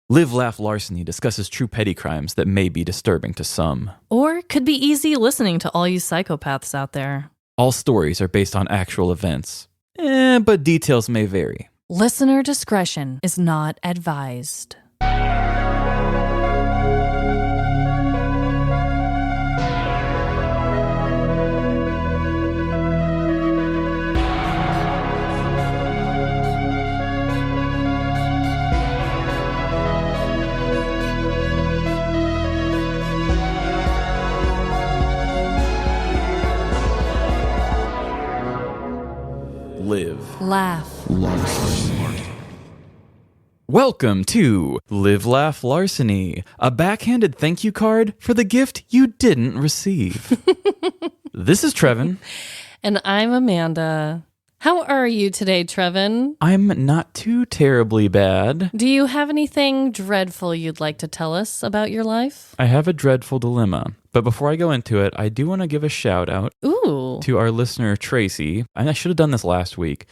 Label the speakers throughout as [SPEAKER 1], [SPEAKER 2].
[SPEAKER 1] Live, Laugh, Larceny discusses true petty crimes that may be disturbing to some.
[SPEAKER 2] Or could be easy listening to all you psychopaths out there.
[SPEAKER 1] All stories are based on actual events, but details may vary.
[SPEAKER 2] Listener discretion is not advised.
[SPEAKER 1] Live,
[SPEAKER 2] Laugh.
[SPEAKER 1] Larceny. Welcome to Live, Laugh, Larceny, a backhanded thank you card for the gift you didn't receive. This is Trevin.
[SPEAKER 2] And I'm Amanda. How are you today, Trevin?
[SPEAKER 1] I'm not too terribly bad.
[SPEAKER 2] Do you have anything dreadful you'd like to tell us about your life?
[SPEAKER 1] I have a dreadful dilemma. But before I go into it, I do want to give a shout out to our listener, Tracy. I should have done this last week.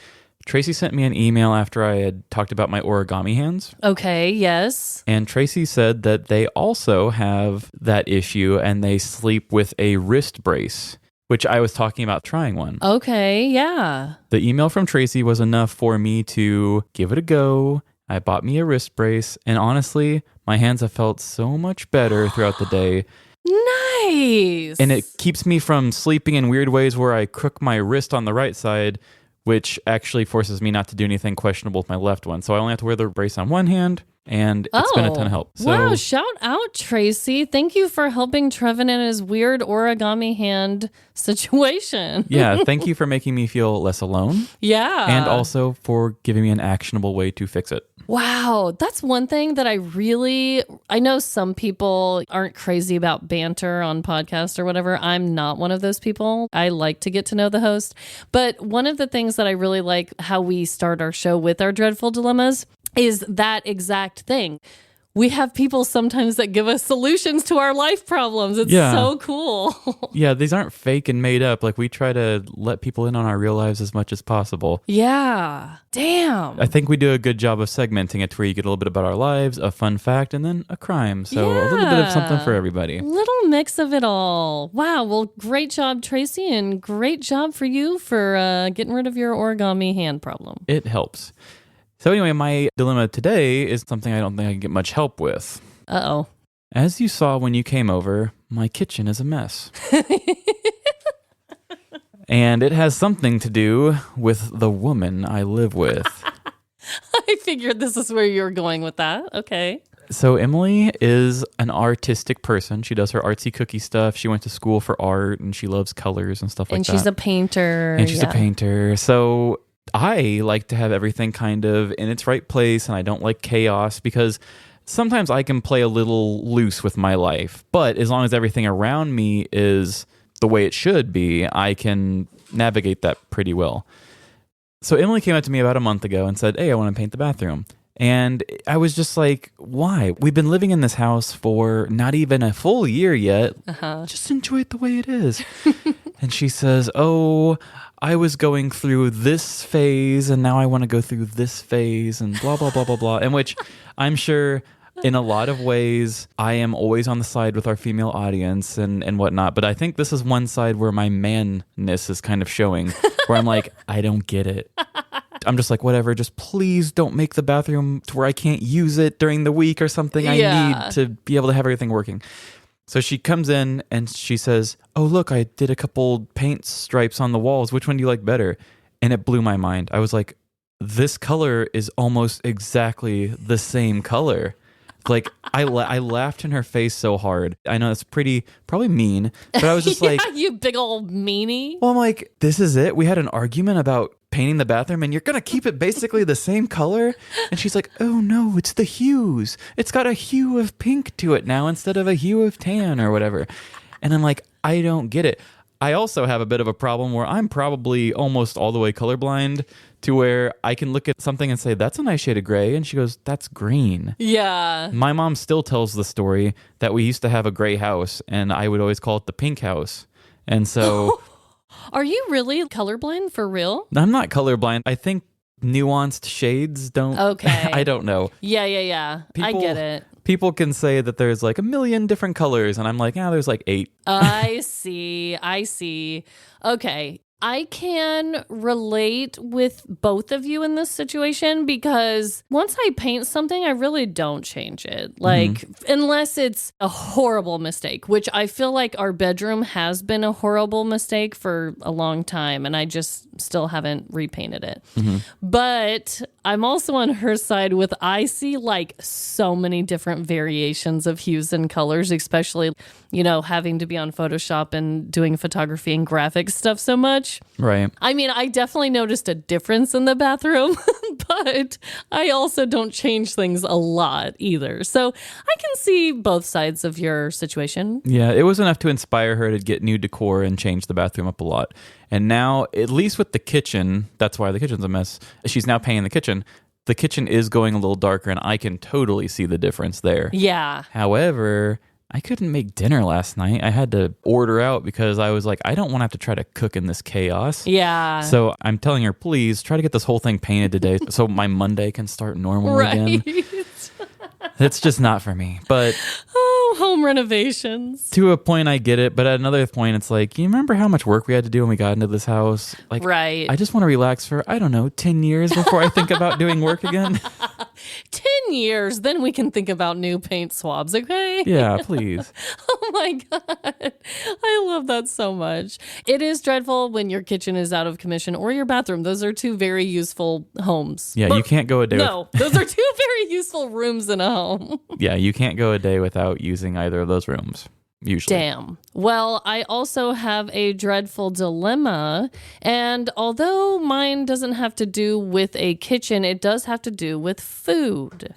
[SPEAKER 1] Tracy sent me an email after I had talked about my origami hands.
[SPEAKER 2] Okay, yes.
[SPEAKER 1] And Tracy said that they also have that issue and they sleep with a wrist brace, which I was talking about trying one.
[SPEAKER 2] Okay, yeah.
[SPEAKER 1] The email from Tracy was enough for me to give it a go. I bought me a wrist brace, and honestly, my hands have felt so much better throughout the day.
[SPEAKER 2] Nice.
[SPEAKER 1] And it keeps me from sleeping in weird ways where I crook my wrist on the right side, which actually forces me not to do anything questionable with my left one. So I only have to wear the brace on one hand, and it's been a ton of help. So,
[SPEAKER 2] wow, shout out, Tracy. Thank you for helping Trevin in his weird origami hand situation.
[SPEAKER 1] yeah, thank you for making me feel less alone.
[SPEAKER 2] Yeah.
[SPEAKER 1] And also for giving me an actionable way to fix it.
[SPEAKER 2] Wow, that's one thing that I know some people aren't crazy about banter on podcasts or whatever. I'm not one of those people. I like to get to know the host. But one of the things that I really like how we start our show with our dreadful dilemmas is that exact thing. We have people sometimes that give us solutions to our life problems. It's so cool.
[SPEAKER 1] Yeah, these aren't fake and made up. Like, we try to let people in on our real lives as much as possible.
[SPEAKER 2] Yeah. Damn.
[SPEAKER 1] I think we do a good job of segmenting it to where you get a little bit about our lives, a fun fact, and then a crime. So a little bit of something for everybody.
[SPEAKER 2] Little mix of it all. Wow. Well, great job, Tracy, and great job for you for getting rid of your origami hand problem.
[SPEAKER 1] It helps. So anyway, my dilemma today is something I don't think I can get much help with.
[SPEAKER 2] Uh-oh.
[SPEAKER 1] As you saw when you came over, my kitchen is a mess. And it has something to do with the woman I live with.
[SPEAKER 2] I figured this is where you were going with that. Okay.
[SPEAKER 1] So Emily is an artistic person. She does her artsy cookie stuff. She went to school for art and she loves colors and stuff like that.
[SPEAKER 2] And she's a painter.
[SPEAKER 1] And she's a painter. So I like to have everything kind of in its right place, and I don't like chaos because sometimes I can play a little loose with my life. But as long as everything around me is the way it should be, I can navigate that pretty well. So Emily came up to me about a month ago and said, "Hey, I want to paint the bathroom." And I was just like, why? We've been living in this house for not even a full year yet. Just enjoy it the way it is. And she says, "Oh, I was going through this phase and now I want to go through this phase and blah, blah, blah, blah, blah." In which I'm sure in a lot of ways, I am always on the side with our female audience and whatnot. But I think this is one side where my manness is kind of showing, where I'm like, I don't get it. I'm just like, whatever, just please don't make the bathroom to where I can't use it during the week or something. I need to be able to have everything working. So she comes in and she says, "Oh, look, I did a couple paint stripes on the walls. Which one do you like better?" And it blew my mind. I was like, this color is almost exactly the same color. Like, I laughed in her face so hard. I know it's probably mean, but I was just like,
[SPEAKER 2] you big old meanie.
[SPEAKER 1] Well, I'm like, this is it? We had an argument about painting the bathroom and you're going to keep it basically the same color? And she's like, "Oh no, it's the hues. It's got a hue of pink to it now instead of a hue of tan or whatever." And I'm like, I don't get it. I also have a bit of a problem where I'm probably almost all the way colorblind to where I can look at something and say, "That's a nice shade of gray." And she goes, "That's green."
[SPEAKER 2] Yeah.
[SPEAKER 1] My mom still tells the story that we used to have a gray house and I would always call it the pink house. And so
[SPEAKER 2] Are you really colorblind for real?
[SPEAKER 1] I'm not colorblind. I think nuanced shades don't.
[SPEAKER 2] Okay.
[SPEAKER 1] I don't know.
[SPEAKER 2] Yeah. I get it.
[SPEAKER 1] People can say that there's like a million different colors, and I'm like, there's like 8.
[SPEAKER 2] I see. Okay. I can relate with both of you in this situation because once I paint something, I really don't change it. Like, unless it's a horrible mistake, which I feel like our bedroom has been a horrible mistake for a long time, and I just still haven't repainted it. But I'm also on her side with I see like so many different variations of hues and colors, especially, having to be on Photoshop and doing photography and graphics stuff so much.
[SPEAKER 1] Right.
[SPEAKER 2] I mean, I definitely noticed a difference in the bathroom, but I also don't change things a lot either. So I can see both sides of your situation.
[SPEAKER 1] Yeah, it was enough to inspire her to get new decor and change the bathroom up a lot. And now, at least with the kitchen, that's why the kitchen's a mess. She's now painting the kitchen. The kitchen is going a little darker, and I can totally see the difference there.
[SPEAKER 2] Yeah.
[SPEAKER 1] However, I couldn't make dinner last night. I had to order out because I was like, I don't want to have to try to cook in this chaos.
[SPEAKER 2] Yeah.
[SPEAKER 1] So I'm telling her, please try to get this whole thing painted today so my Monday can start normal again. It's just not for me. But
[SPEAKER 2] home renovations.
[SPEAKER 1] to a point, I get it. But at another point, it's like, you remember how much work we had to do when we got into this house? Like,
[SPEAKER 2] right.
[SPEAKER 1] I just want to relax for, 10 years before I think about doing work again.
[SPEAKER 2] 10 years, then we can think about new paint swabs, okay?
[SPEAKER 1] Yeah, please.
[SPEAKER 2] Oh my God. I love that so much. It is dreadful when your kitchen is out of commission or your bathroom. Those are two very useful homes.
[SPEAKER 1] Yeah, you can't go a day
[SPEAKER 2] those are two very useful rooms in a home.
[SPEAKER 1] Yeah, you can't go a day without using either of those rooms. Usually.
[SPEAKER 2] Damn. Well, I also have a dreadful dilemma. And although mine doesn't have to do with a kitchen, it does have to do with food.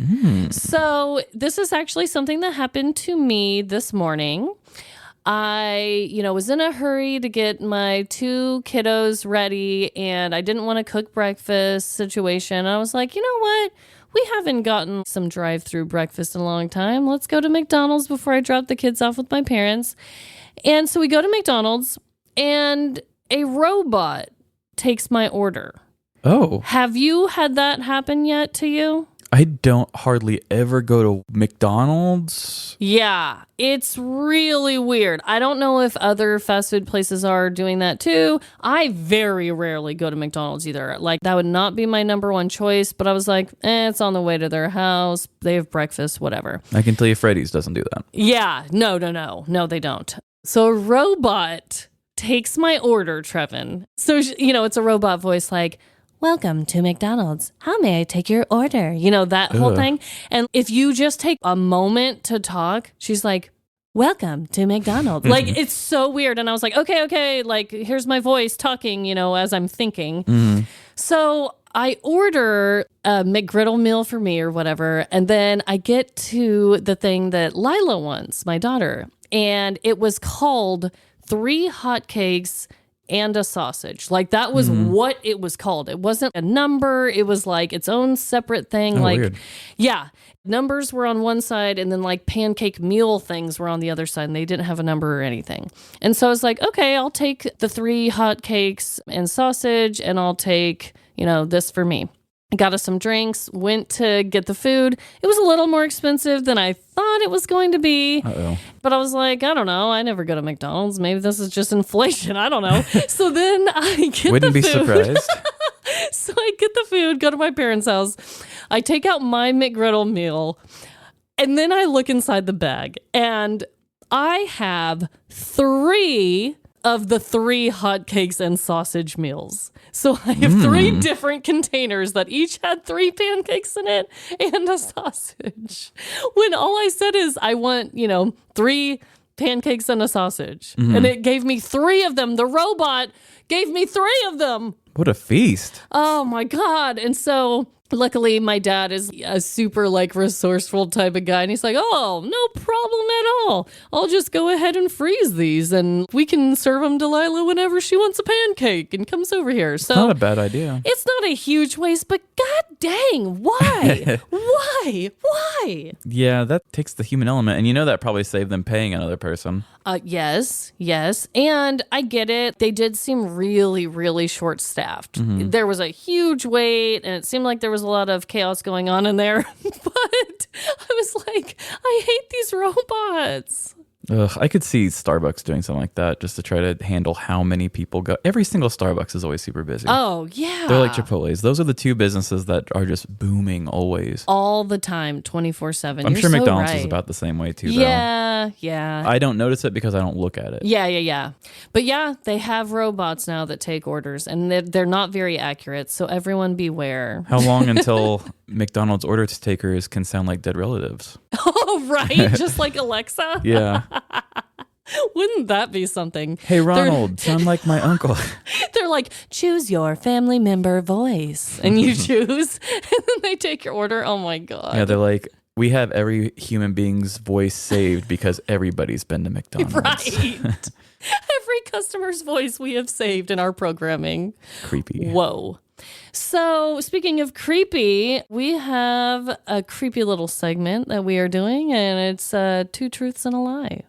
[SPEAKER 2] So this is actually something that happened to me this morning. I, was in a hurry to get my 2 kiddos ready, and I didn't want to cook breakfast situation. I was like, you know what? We haven't gotten some drive-through breakfast in a long time. Let's go to McDonald's before I drop the kids off with my parents. And so we go to McDonald's, and a robot takes my order.
[SPEAKER 1] Oh.
[SPEAKER 2] Have you had that happen yet to you?
[SPEAKER 1] I don't hardly ever go to McDonald's.
[SPEAKER 2] Yeah, it's really weird. I don't know if other fast food places are doing that too. I very rarely go to McDonald's either. Like, that would not be my number one choice, but I was like, it's on the way to their house. They have breakfast, whatever.
[SPEAKER 1] I can tell you Freddy's doesn't do that.
[SPEAKER 2] Yeah, no, they don't. So a robot takes my order, Trevin. So, it's a robot voice like, welcome to McDonald's. How may I take your order? That whole thing. And if you just take a moment to talk, she's like, welcome to McDonald's. Like, it's so weird. And I was like, okay. Like, here's my voice talking, as I'm thinking. So I order a McGriddle meal for me or whatever. And then I get to the thing that Lila wants, my daughter. And it was called 3 hotcakes and a sausage. Like, that was what it was called. It wasn't a number. It was like its own separate thing.
[SPEAKER 1] Weird.
[SPEAKER 2] Yeah, numbers were on one side and then like pancake meal things were on the other side, and they didn't have a number or anything. And so I was like, okay, I'll take the 3 hot cakes and sausage, and I'll take, this for me. I got us some drinks, went to get the food. It was a little more expensive than I thought it was going to be.
[SPEAKER 1] Uh-oh.
[SPEAKER 2] But I was like, I don't know. I never go to McDonald's. Maybe this is just inflation. I don't know. So then I get
[SPEAKER 1] Wouldn't
[SPEAKER 2] the
[SPEAKER 1] be
[SPEAKER 2] food.
[SPEAKER 1] surprised.
[SPEAKER 2] So I get the food, go to my parents' house. I take out my McGriddle meal, and then I look inside the bag, and I have 3 of the 3 hotcakes and sausage meals. So I have 3 different containers that each had 3 pancakes in it and a sausage. When all I said is, I want, 3 pancakes and a sausage. And it gave me 3 of them. The robot gave me 3 of them.
[SPEAKER 1] What a feast.
[SPEAKER 2] Oh my God. And so Luckily, my dad is a super resourceful type of guy. And he's like, oh, no problem at all. I'll just go ahead and freeze these and we can serve them Delilah whenever she wants a pancake and comes over here. So
[SPEAKER 1] Not a bad idea.
[SPEAKER 2] it's not a huge waste, but god dang, why? Why?
[SPEAKER 1] Yeah, that takes the human element. And that probably saved them paying another person.
[SPEAKER 2] Yes. And I get it. They did seem really, really short-staffed.
[SPEAKER 1] Mm-hmm.
[SPEAKER 2] There was a huge wait, and it seemed like there was a lot of chaos going on in there. But I was like, I hate these robots.
[SPEAKER 1] Ugh, I could see Starbucks doing something like that just to try to handle how many people go. Every single Starbucks is always super busy.
[SPEAKER 2] Oh, yeah.
[SPEAKER 1] They're like Chipotle's. Those are the two businesses that are just booming always.
[SPEAKER 2] All the time, 24/7.
[SPEAKER 1] I'm
[SPEAKER 2] You're
[SPEAKER 1] sure
[SPEAKER 2] so
[SPEAKER 1] McDonald's
[SPEAKER 2] right.
[SPEAKER 1] is about the same way too, though.
[SPEAKER 2] Yeah.
[SPEAKER 1] I don't notice it because I don't look at it.
[SPEAKER 2] Yeah. But yeah, they have robots now that take orders, and they're not very accurate, so everyone beware.
[SPEAKER 1] How long until McDonald's order takers can sound like dead relatives?
[SPEAKER 2] Oh, right? Just like Alexa?
[SPEAKER 1] Yeah.
[SPEAKER 2] Wouldn't that be something?
[SPEAKER 1] Hey, Ronald, sound like my uncle.
[SPEAKER 2] They're like, choose your family member voice. And you choose, and then they take your order. Oh my God.
[SPEAKER 1] Yeah, they're like, we have every human being's voice saved because everybody's been to McDonald's.
[SPEAKER 2] Right. Every customer's voice we have saved in our programming.
[SPEAKER 1] Creepy.
[SPEAKER 2] Whoa. So, speaking of creepy, we have a creepy little segment that we are doing, and it's 2 truths and a lie.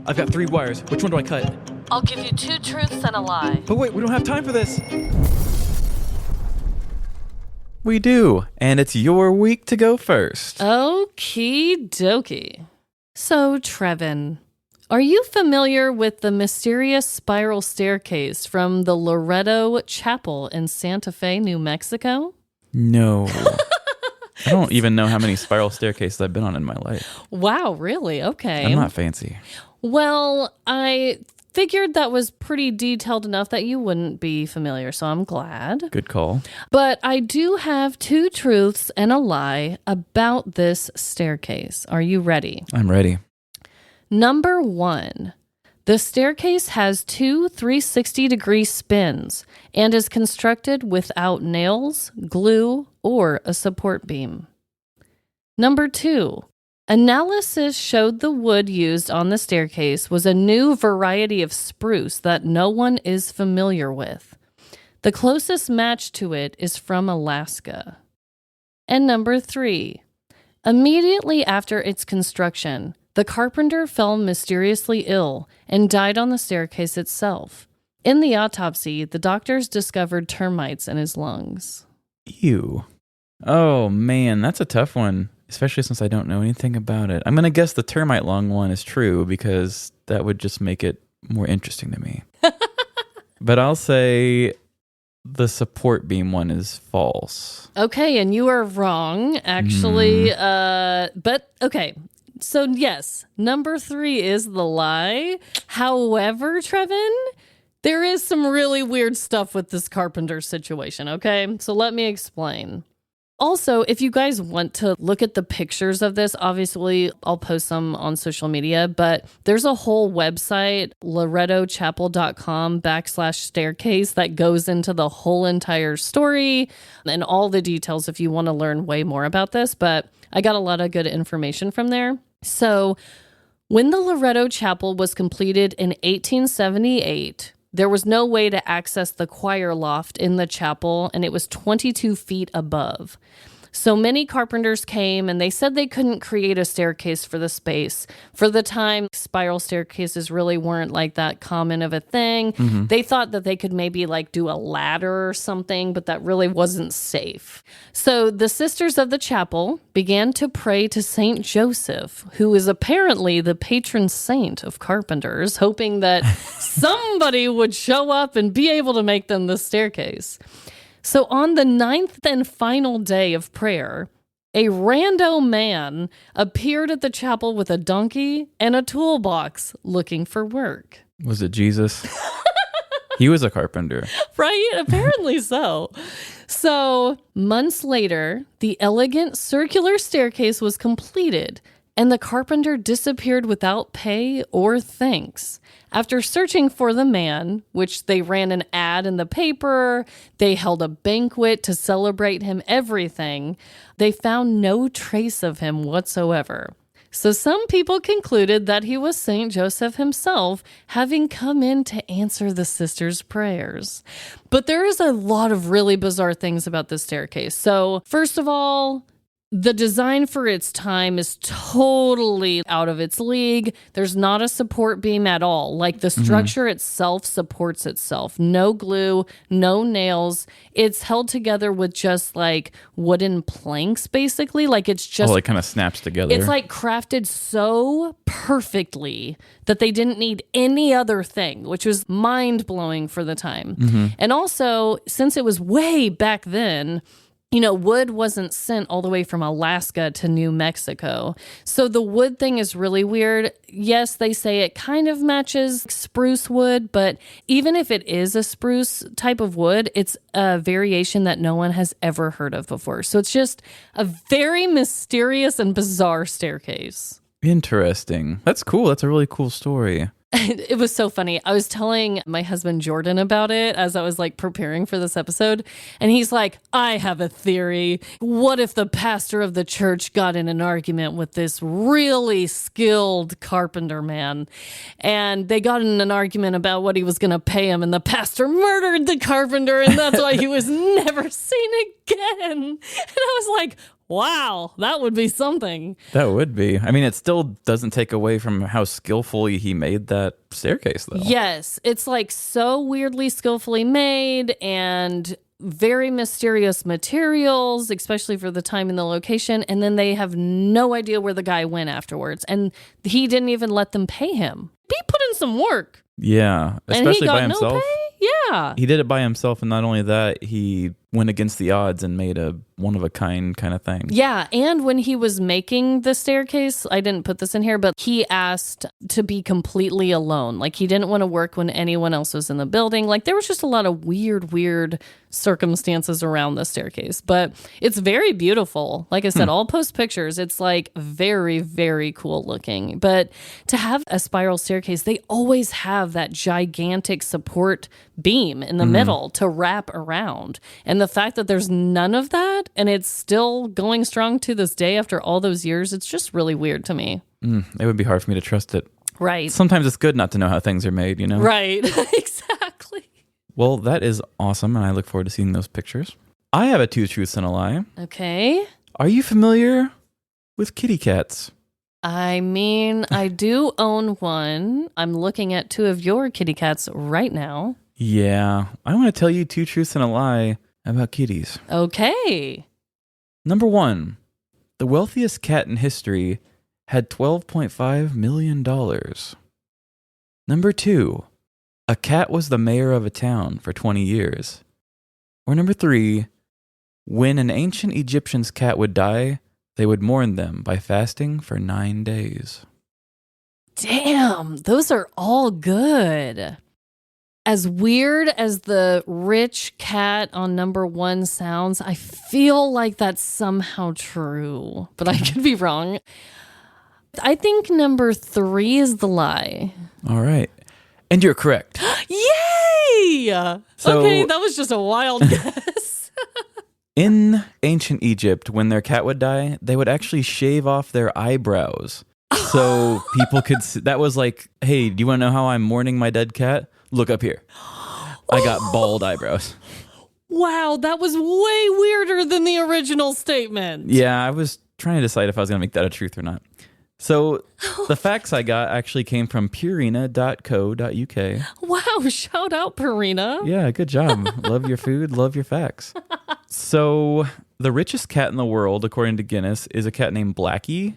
[SPEAKER 1] I've got 3 wires. Which one do I cut?
[SPEAKER 2] I'll give you 2 truths and a lie.
[SPEAKER 1] But wait, we don't have time for this. We do, and it's your week to go first.
[SPEAKER 2] Okie dokie. So, Trevin, are you familiar with the mysterious spiral staircase from the Loretto Chapel in Santa Fe, New Mexico?
[SPEAKER 1] No. I don't even know how many spiral staircases I've been on in my life.
[SPEAKER 2] Wow, really? Okay.
[SPEAKER 1] I'm not fancy.
[SPEAKER 2] Well, I figured that was pretty detailed enough that you wouldn't be familiar, so I'm glad.
[SPEAKER 1] Good call.
[SPEAKER 2] But I do have 2 truths and a lie about this staircase. Are you ready?
[SPEAKER 1] I'm ready.
[SPEAKER 2] Number 1, the staircase has 2 360-degree spins and is constructed without nails, glue, or a support beam. Number 2, analysis showed the wood used on the staircase was a new variety of spruce that no one is familiar with. The closest match to it is from Alaska. And number 3, immediately after its construction, the carpenter fell mysteriously ill and died on the staircase itself. In the autopsy, the doctors discovered termites in his lungs.
[SPEAKER 1] Ew. Oh, man, that's a tough one, especially since I don't know anything about it. I'm going to guess the termite lung one is true because that would just make it more interesting to me. But I'll say the support beam one is false.
[SPEAKER 2] Okay, and you are wrong, actually. But okay. So, yes, number 3 is the lie. However, Trevin, there is some really weird stuff with this carpenter situation, okay? So let me explain. Also, if you guys want to look at the pictures of this, obviously I'll post some on social media, but there's a whole website, lorettochapel.com/staircase, that goes into the whole entire story and all the details if you want to learn way more about this, but I got a lot of good information from there. So when the Loretto Chapel was completed in 1878, there was no way to access the choir loft in the chapel, and it was 22 feet above. So many carpenters came and they said they couldn't create a staircase for the space. For the time, spiral staircases really weren't like that common of a thing. Mm-hmm. They thought that they could maybe do a ladder or something, but that really wasn't safe. So the sisters of the chapel began to pray to Saint Joseph, who is apparently the patron saint of carpenters, hoping that somebody would show up and be able to make them the staircase. So on the 9th and final day of prayer, a rando man appeared at the chapel with a donkey and a toolbox looking for work.
[SPEAKER 1] Was it Jesus? He was a carpenter.
[SPEAKER 2] Right? Apparently so. So months later, the elegant circular staircase was completed, and the carpenter disappeared without pay or thanks. After searching for the man, which they ran an ad in the paper, they held a banquet to celebrate him, everything, they found no trace of him whatsoever. So some people concluded that he was Saint Joseph himself, having come in to answer the sisters' prayers. But there is a lot of really bizarre things about this staircase. So first of all, the design for its time is totally out of its league. There's not a support beam at all. Like the structure itself supports itself. No glue, no nails. It's held together with just like wooden planks, basically. Like it's just...
[SPEAKER 1] Oh, it kind of snaps together.
[SPEAKER 2] It's like crafted so perfectly that they didn't need any other thing, which was mind-blowing for the time. And also, since it was way back then... You know, wood wasn't sent all the way from Alaska to New Mexico. So the wood thing is really weird. Yes, they say it kind of matches spruce wood, but even if it is a spruce type of wood, it's a variation that no one has ever heard of before. So it's just a very mysterious and bizarre staircase.
[SPEAKER 1] Interesting. That's cool. That's a really cool story.
[SPEAKER 2] It was so funny. I was telling my husband Jordan about it as I was like preparing for this episode. And he's like, I have a theory. What if the pastor of the church got in an argument with this really skilled carpenter man? And they got in an argument about what he was going to pay him. And the pastor murdered the carpenter. And that's why he was never seen again. And I was like, wow, that would be something.
[SPEAKER 1] That would be. I mean, it still doesn't take away from how skillfully he made that staircase, though.
[SPEAKER 2] Yes, it's like so weirdly skillfully made and very mysterious materials, especially for the time and the location. And then they have no idea where the guy went afterwards. And he didn't even let them pay him. He put in some work.
[SPEAKER 1] Yeah, especially by himself.
[SPEAKER 2] No pay? Yeah.
[SPEAKER 1] He did it by himself, and not only that, he went against the odds and made a one-of-a-kind kind of thing.
[SPEAKER 2] Yeah, and when he was making the staircase, I didn't put this in here, but he asked to be completely alone. Like, he didn't want to work when anyone else was in the building. Like, there was just a lot of weird circumstances around the staircase. But it's very beautiful. Like I said, I'll post pictures. It's, like, very, very cool looking. But to have a spiral staircase, they always have that gigantic support beam in the middle to wrap around. And the fact that there's none of that and it's still going strong to this day after all those years, it's just really weird to me.
[SPEAKER 1] It would be hard for me to trust it.
[SPEAKER 2] Right.
[SPEAKER 1] Sometimes it's good not to know how things are made, you know?
[SPEAKER 2] Right. Exactly.
[SPEAKER 1] Well, that is awesome, and I look forward to seeing those pictures. I have a two truths and a lie.
[SPEAKER 2] Okay.
[SPEAKER 1] Are you familiar with kitty cats?
[SPEAKER 2] I mean, I do own one. I'm looking at two of your kitty cats right now.
[SPEAKER 1] Yeah. I want to tell you two truths and a lie about kitties.
[SPEAKER 2] Okay.
[SPEAKER 1] Number 1, the wealthiest cat in history had $12.5 million. Number 2, a cat was the mayor of a town for 20 years. Or number 3, when an ancient Egyptian's cat would die, they would mourn them by fasting for 9 days.
[SPEAKER 2] Damn, those are all good. As weird as the rich cat on number 1 sounds, I feel like that's somehow true, but I could be wrong. I think number 3 is the lie.
[SPEAKER 1] All right. And you're correct.
[SPEAKER 2] Yay!
[SPEAKER 1] So-
[SPEAKER 2] okay, that was just a wild guess.
[SPEAKER 1] In ancient Egypt, when their cat would die, they would actually shave off their eyebrows. So people could see. That was like, hey, do you want to know how I'm mourning my dead cat? Look up here. I got bald eyebrows.
[SPEAKER 2] Wow, that was way weirder than the original statement.
[SPEAKER 1] Yeah, I was trying to decide if I was going to make that a truth or not. So the facts I got actually came from purina.co.uk.
[SPEAKER 2] Wow, shout out, Purina.
[SPEAKER 1] Yeah, good job. Love your food, love your facts. So the richest cat in the world, according to Guinness, is a cat named Blackie.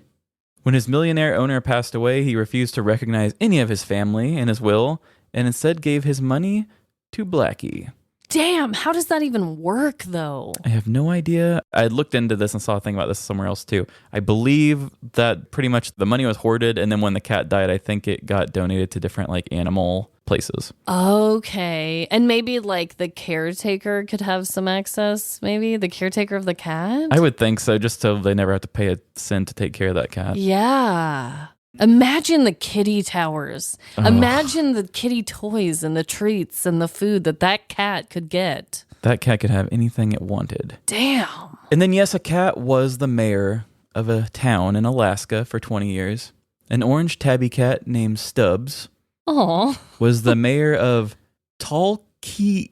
[SPEAKER 1] When his millionaire owner passed away, he refused to recognize any of his family in his will and instead gave his money to Blackie.
[SPEAKER 2] Damn, how does that even work, though?
[SPEAKER 1] I have no idea. I looked into this and saw a thing about this somewhere else, too. I believe that pretty much the money was hoarded, and then when the cat died, I think it got donated to different, like, animal places.
[SPEAKER 2] Okay. And maybe like the caretaker could have some access, maybe the caretaker of the cat?
[SPEAKER 1] I would think so, just so they never have to pay a cent to take care of that cat.
[SPEAKER 2] Yeah. Imagine the kitty towers.
[SPEAKER 1] Ugh.
[SPEAKER 2] Imagine the kitty toys and the treats and the food that cat could get.
[SPEAKER 1] That cat could have anything it wanted.
[SPEAKER 2] Damn.
[SPEAKER 1] And then, yes, a cat was the mayor of a town in Alaska for 20 years. An orange tabby cat named Stubbs
[SPEAKER 2] Aw.
[SPEAKER 1] was the mayor of Talkeetna.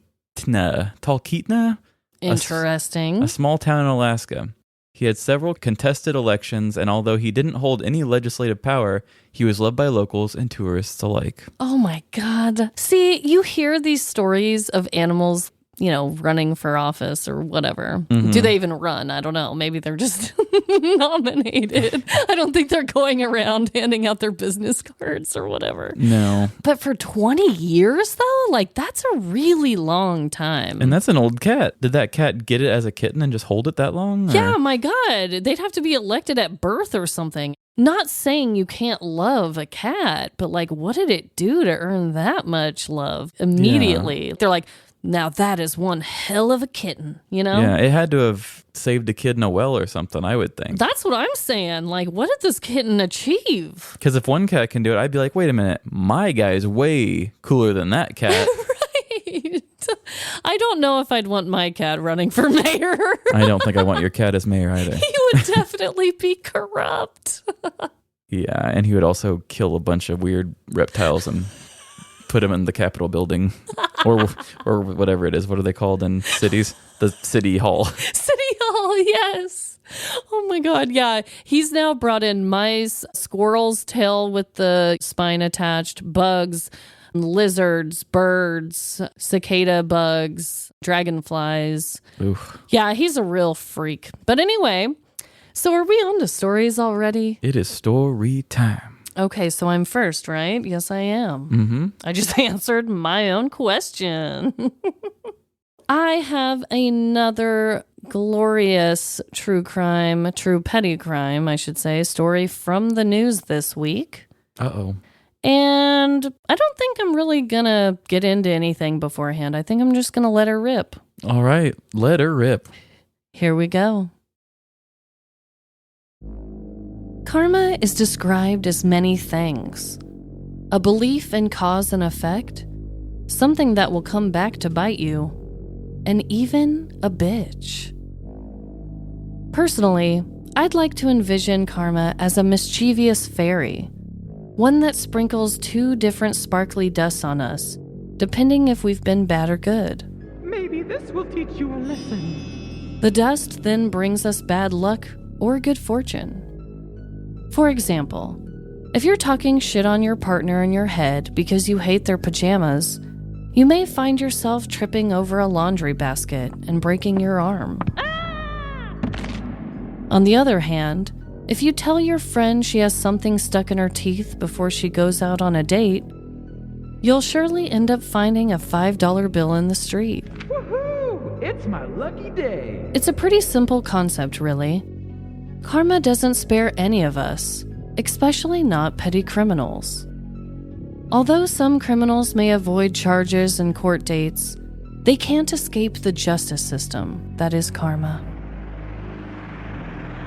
[SPEAKER 2] Interesting.
[SPEAKER 1] A small town in Alaska. He had several contested elections, and although he didn't hold any legislative power, he was loved by locals and tourists alike.
[SPEAKER 2] Oh my God. See, you hear these stories of animals, running for office or whatever.
[SPEAKER 1] Mm-hmm.
[SPEAKER 2] Do they even run? I don't know. Maybe they're just nominated. I don't think they're going around handing out their business cards or whatever.
[SPEAKER 1] No.
[SPEAKER 2] But for 20 years, though, that's a really long time.
[SPEAKER 1] And that's an old cat. Did that cat get it as a kitten and just hold it that long? Or?
[SPEAKER 2] Yeah, my God. They'd have to be elected at birth or something. Not saying you can't love a cat, but what did it do to earn that much love immediately? Yeah. They're like, now that is one hell of a kitten,
[SPEAKER 1] Yeah, it had to have saved a kid in a well or something, I would think.
[SPEAKER 2] That's what I'm saying. What did this kitten achieve?
[SPEAKER 1] Because if one cat can do it, I'd be like, wait a minute, my guy's way cooler than that cat.
[SPEAKER 2] Right. I don't know if I'd want my cat running for mayor.
[SPEAKER 1] I don't think I want your cat as mayor either.
[SPEAKER 2] He would definitely be corrupt.
[SPEAKER 1] Yeah, and he would also kill a bunch of weird reptiles and put him in the Capitol building or whatever it is. What are they called in cities? The City Hall.
[SPEAKER 2] City Hall, yes. Oh my God, yeah. He's now brought in mice, squirrel's tail with the spine attached, bugs, lizards, birds, cicada bugs, dragonflies.
[SPEAKER 1] Oof.
[SPEAKER 2] Yeah, he's a real freak. But anyway, so are we on to stories already?
[SPEAKER 1] It is story time.
[SPEAKER 2] Okay, so I'm first, right? Yes, I am.
[SPEAKER 1] Mm-hmm.
[SPEAKER 2] I just answered my own question. I have another glorious true petty crime, I should say, story from the news this week.
[SPEAKER 1] Uh-oh.
[SPEAKER 2] And I don't think I'm really going to get into anything beforehand. I think I'm just going to let her rip.
[SPEAKER 1] All right, let her rip.
[SPEAKER 2] Here we go. Karma is described as many things. A belief in cause and effect, something that will come back to bite you, and even a bitch. Personally, I'd like to envision karma as a mischievous fairy, one that sprinkles two different sparkly dusts on us, depending if we've been bad or good.
[SPEAKER 3] Maybe this will teach you a lesson.
[SPEAKER 2] The dust then brings us bad luck or good fortune. For example, if you're talking shit on your partner in your head because you hate their pajamas, you may find yourself tripping over a laundry basket and breaking your arm. On the other hand, if you tell your friend she has something stuck in her teeth before she goes out on a date, you'll surely end up finding a $5 bill in the street.
[SPEAKER 3] Woohoo! It's my lucky day.
[SPEAKER 2] It's a pretty simple concept, really. Karma doesn't spare any of us, especially not petty criminals. Although some criminals may avoid charges and court dates, they can't escape the justice system that is karma.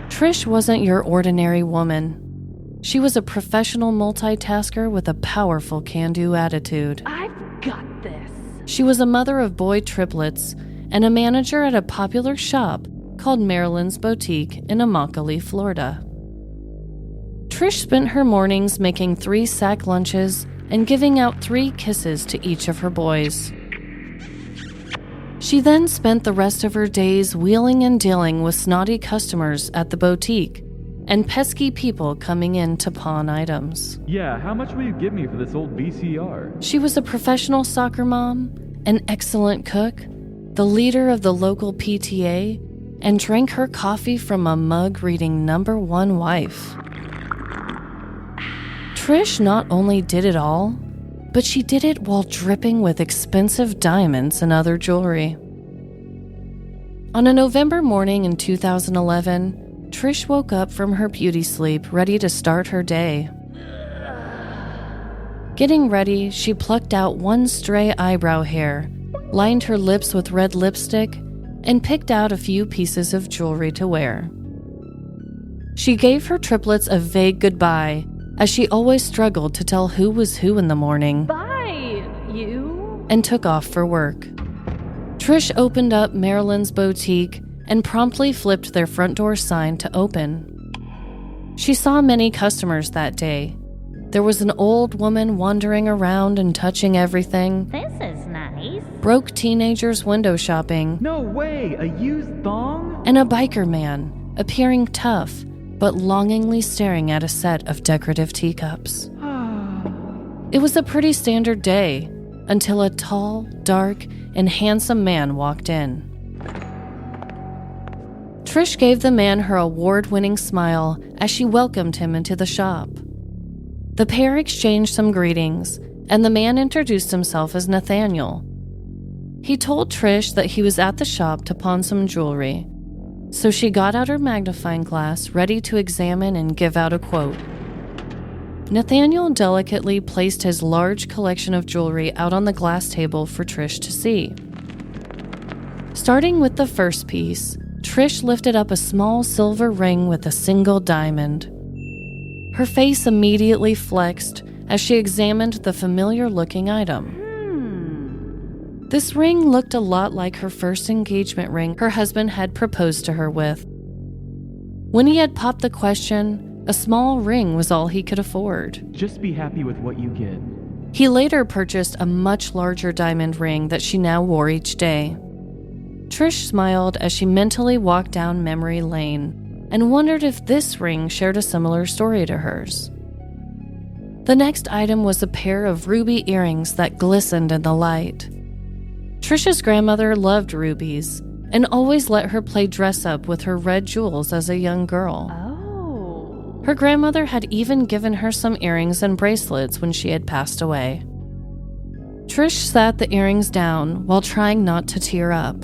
[SPEAKER 2] Trish wasn't your ordinary woman. She was a professional multitasker with a powerful can-do attitude.
[SPEAKER 4] I've got this.
[SPEAKER 2] She was a mother of boy triplets and a manager at a popular shop called Marilyn's Boutique in Immokalee, Florida. Trish spent her mornings making 3 sack lunches and giving out 3 kisses to each of her boys. She then spent the rest of her days wheeling and dealing with snotty customers at the boutique and pesky people coming in to pawn items.
[SPEAKER 1] Yeah, how much will you give me for this old VCR?
[SPEAKER 2] She was a professional soccer mom, an excellent cook, the leader of the local PTA, and drank her coffee from a mug reading Number 1 Wife. Trish not only did it all, but she did it while dripping with expensive diamonds and other jewelry. On a November morning in 2011, Trish woke up from her beauty sleep ready to start her day. Getting ready, she plucked out one stray eyebrow hair, lined her lips with red lipstick, and picked out a few pieces of jewelry to wear. She gave her triplets a vague goodbye, as she always struggled to tell who was who in the morning.
[SPEAKER 4] Bye, you.
[SPEAKER 2] And took off for work. Trish opened up Marilyn's boutique and promptly flipped their front door sign to open. She saw many customers that day. There was an old woman wandering around and touching everything.
[SPEAKER 4] This is nice.
[SPEAKER 2] Broke teenagers window shopping.
[SPEAKER 3] No way, a used thong?
[SPEAKER 2] And a biker man, appearing tough, but longingly staring at a set of decorative teacups. It was a pretty standard day, until a tall, dark, and handsome man walked in. Trish gave the man her award-winning smile as she welcomed him into the shop. The pair exchanged some greetings, and the man introduced himself as Nathaniel. He told Trish that he was at the shop to pawn some jewelry, so she got out her magnifying glass ready to examine and give out a quote. Nathaniel delicately placed his large collection of jewelry out on the glass table for Trish to see. Starting with the first piece, Trish lifted up a small silver ring with a single diamond. Her face immediately flexed as she examined the familiar-looking item. This ring looked a lot like her first engagement ring her husband had proposed to her with. When he had popped the question, a small ring was all he could afford.
[SPEAKER 3] Just be happy with what you get.
[SPEAKER 2] He later purchased a much larger diamond ring that she now wore each day. Trish smiled as she mentally walked down memory lane and wondered if this ring shared a similar story to hers. The next item was a pair of ruby earrings that glistened in the light. Trish's grandmother loved rubies and always let her play dress-up with her red jewels as a young girl.
[SPEAKER 4] Oh.
[SPEAKER 2] Her grandmother had even given her some earrings and bracelets when she had passed away. Trish sat the earrings down while trying not to tear up.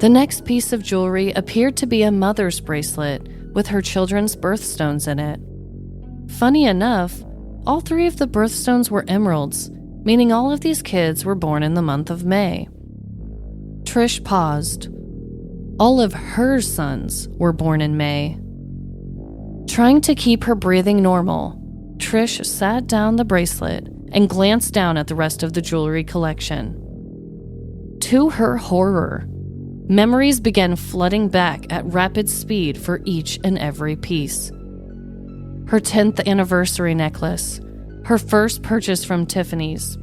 [SPEAKER 2] The next piece of jewelry appeared to be a mother's bracelet with her children's birthstones in it. Funny enough, all three of the birthstones were emeralds, meaning all of these kids were born in the month of May. Trish paused. All of her sons were born in May. Trying to keep her breathing normal, Trish sat down the bracelet and glanced down at the rest of the jewelry collection. To her horror, memories began flooding back at rapid speed for each and every piece. Her 10th anniversary necklace, her first purchase from Tiffany's,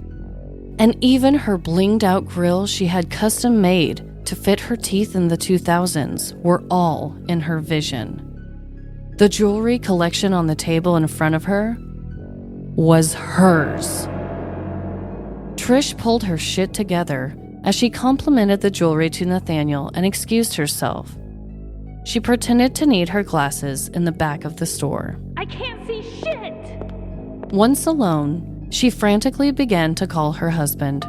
[SPEAKER 2] and even her blinged-out grill she had custom-made to fit her teeth in the 2000s were all in her vision. The jewelry collection on the table in front of her was hers. Trish pulled her shit together as she complimented the jewelry to Nathaniel and excused herself. She pretended to need her glasses in the back of the store.
[SPEAKER 4] I can't see shit!
[SPEAKER 2] Once alone, she frantically began to call her husband.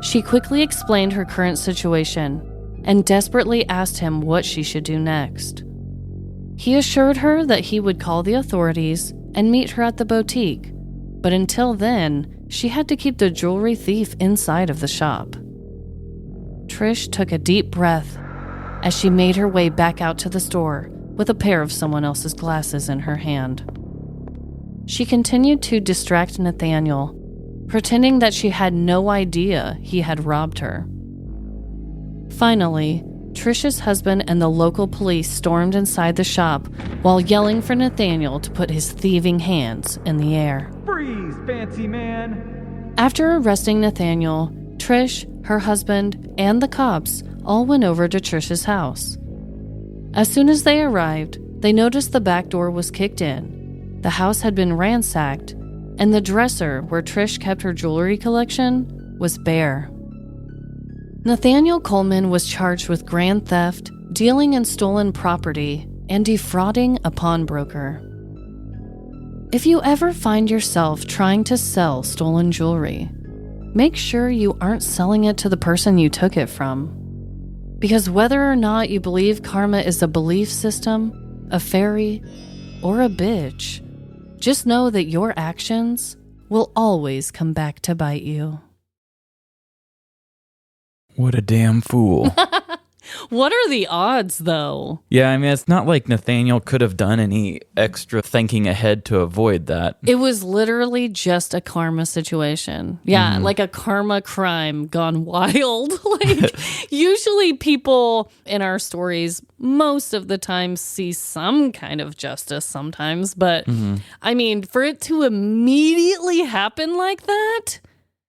[SPEAKER 2] She quickly explained her current situation and desperately asked him what she should do next. He assured her that he would call the authorities and meet her at the boutique, but until then, she had to keep the jewelry thief inside of the shop. Trish took a deep breath as she made her way back out to the store with a pair of someone else's glasses in her hand. She continued to distract Nathaniel, pretending that she had no idea he had robbed her. Finally, Trish's husband and the local police stormed inside the shop while yelling for Nathaniel to put his thieving hands in the air.
[SPEAKER 3] Freeze, fancy man!
[SPEAKER 2] After arresting Nathaniel, Trish, her husband, and the cops all went over to Trish's house. As soon as they arrived, they noticed the back door was kicked in, the house had been ransacked, and the dresser where Trish kept her jewelry collection was bare. Nathaniel Coleman was charged with grand theft, dealing in stolen property, and defrauding a pawnbroker. If you ever find yourself trying to sell stolen jewelry, make sure you aren't selling it to the person you took it from. Because whether or not you believe karma is a belief system, a fairy, or a bitch, just know that your actions will always come back to bite you.
[SPEAKER 1] What a damn fool.
[SPEAKER 2] What are the odds, though?
[SPEAKER 1] Yeah, I mean, it's not like Nathaniel could have done any extra thinking ahead to avoid that.
[SPEAKER 2] It was literally just a karma situation. Yeah, like a karma crime gone wild. Like, usually people in our stories, most of the time, see some kind of justice sometimes. But, I mean, for it to immediately happen like that...